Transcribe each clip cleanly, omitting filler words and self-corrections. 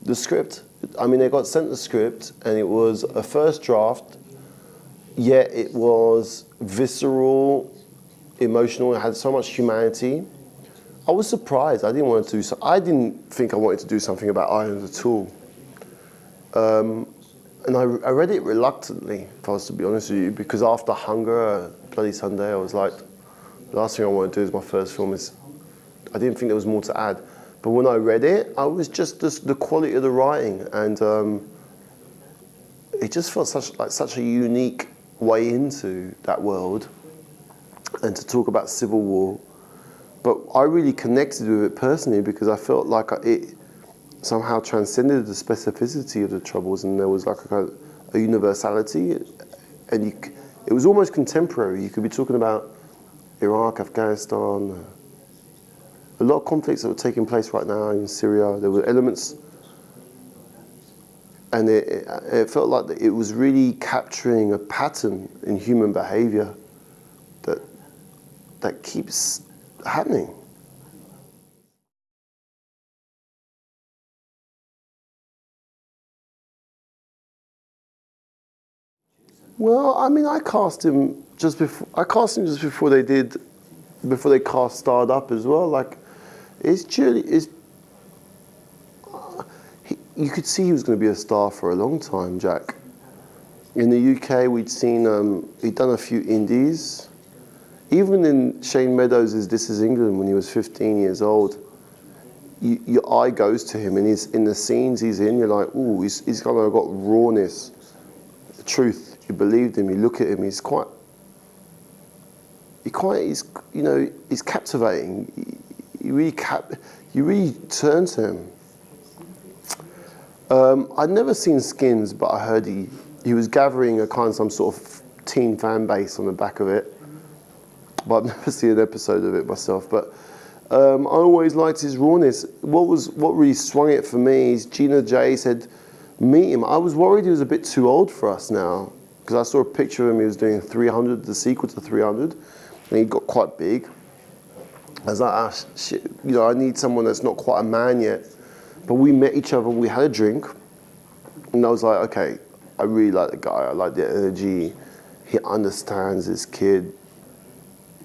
The script, I mean, they got sent the script, and it was a first draft, yet it was visceral, emotional, it had so much humanity. I was surprised. I didn't want to do so. I didn't think I wanted to do something about islands at all. And I read it reluctantly, if I was to be honest with you, because after Hunger, Bloody Sunday, I was like, the last thing I want to do is my first film is, I didn't think there was more to add. But when I read it, I was just the quality of the writing, and it just felt such a unique way into that world, and to talk about civil war. But I really connected with it personally because I felt like it somehow transcended the specificity of the Troubles, and there was like a universality, and it was almost contemporary. You could be talking about Iraq, Afghanistan, a lot of conflicts that were taking place right now in Syria. There were elements, and it felt like it was really capturing a pattern in human behavior that keeps happening. Well, I mean, I cast him just before they cast Starred Up as well. Like, you could see he was going to be a star for a long time, Jack. In the UK, we'd seen he'd done a few indies. Even in Shane Meadows' This Is England, when he was 15 years old, your eye goes to him, and he's in the scenes he's in. You're like, ooh, he's kind of got rawness, truth. You believed him. You look at him. He's captivating. You really turn to him. I'd never seen Skins, but I heard he was gathering some sort of teen fan base on the back of it. But I've never seen an episode of it myself. But I always liked his rawness. What really swung it for me is Gina J said, meet him. I was worried he was a bit too old for us now, because I saw a picture of him. He was doing 300, the sequel to 300, and he got quite big. I was like, shit, I need someone that's not quite a man yet. But we met each other, we had a drink, and I was like, okay, I really like the guy. I like the energy. He understands this kid.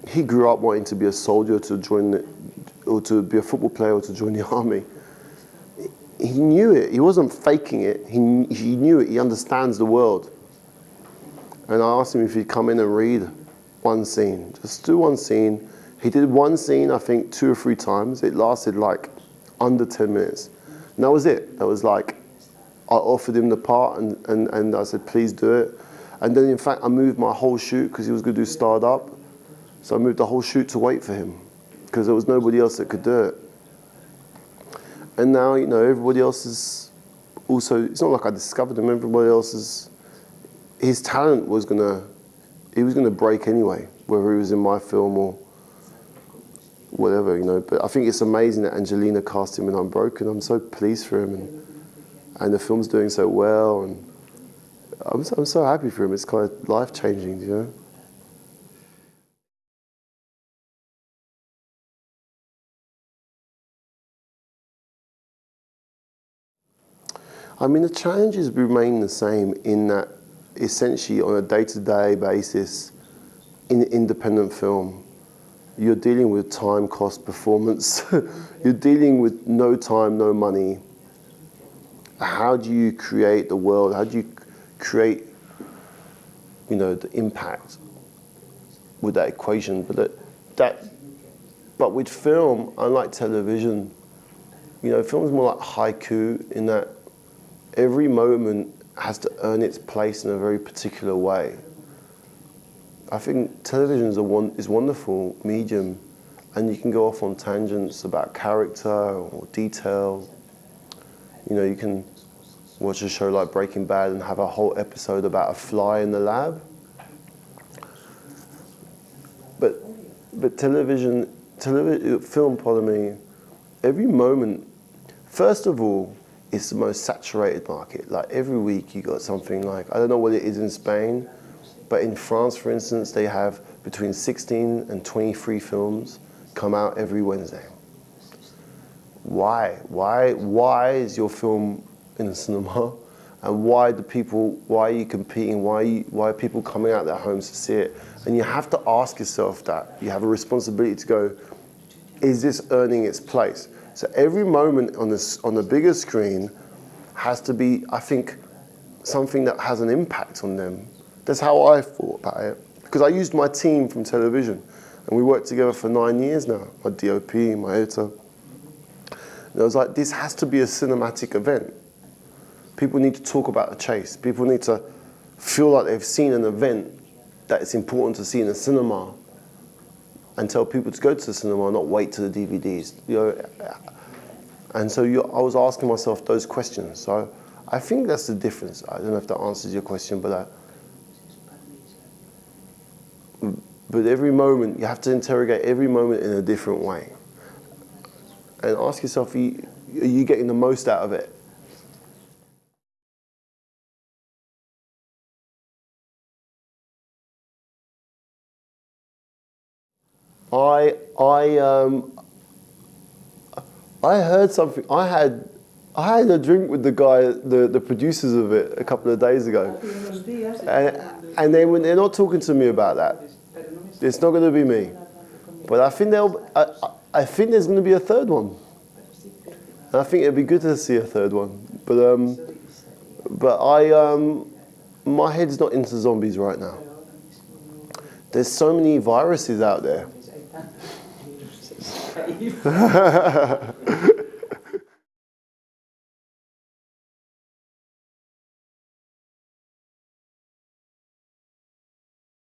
He grew up wanting to be a soldier, or to be a football player, or to join the army. He knew it. He wasn't faking it. He knew it. He understands the world. And I asked him if he'd come in and read one scene. Just do one scene. He did one scene, I think, 2 or 3 times. It lasted like under 10 minutes. And that was it. That was like, I offered him the part, and I said, please do it. And then, in fact, I moved my whole shoot, because he was going to do Starred Up. So I moved the whole shoot to wait for him, because there was nobody else that could do it. And now, everybody else is also, it's not like I discovered him, everybody else is, his talent was he was gonna break anyway, whether he was in my film or whatever, But I think it's amazing that Angelina cast him in Unbroken. I'm so pleased for him, and the film's doing so well, and I'm so happy for him. It's kind of life-changing, I mean, the challenges remain the same in that, essentially, on a day-to-day basis, in independent film, you're dealing with time, cost, performance. You're dealing with no time, no money. How do you create the world? How do you create, the impact with that equation? But with film, unlike television, film's more like haiku in that every moment has to earn its place in a very particular way. I think television is a wonderful medium, and you can go off on tangents about character or detail. You can watch a show like Breaking Bad and have a whole episode about a fly in the lab. But film, every moment, first of all, it's the most saturated market. Like every week you got something like, I don't know what it is in Spain, but in France, for instance, they have between 16 and 23 films come out every Wednesday. Why is your film in the cinema? And why are you competing? Why are people coming out of their homes to see it? And you have to ask yourself that. You have a responsibility to go, is this earning its place? So every moment on the bigger screen has to be, I think, something that has an impact on them. That's how I thought about it. Because I used my team from television, and we worked together for 9 years now, my DOP, my editor. And I was like, this has to be a cinematic event. People need to talk about the chase. People need to feel like they've seen an event that it's important to see in the cinema, and tell people to go to the cinema, not wait to the DVDs. You know? And so I was asking myself those questions. So I think that's the difference. I don't know if that answers your question, but every moment, you have to interrogate every moment in a different way. And ask yourself, are you getting the most out of it? I heard something. I had a drink with the guy, the producers of it, a couple of days ago, and they're not talking to me about that. It's not going to be me, but I think I think there's going to be a third one. And I think it'd be good to see a third one, but my head's not into zombies right now. There's so many viruses out there.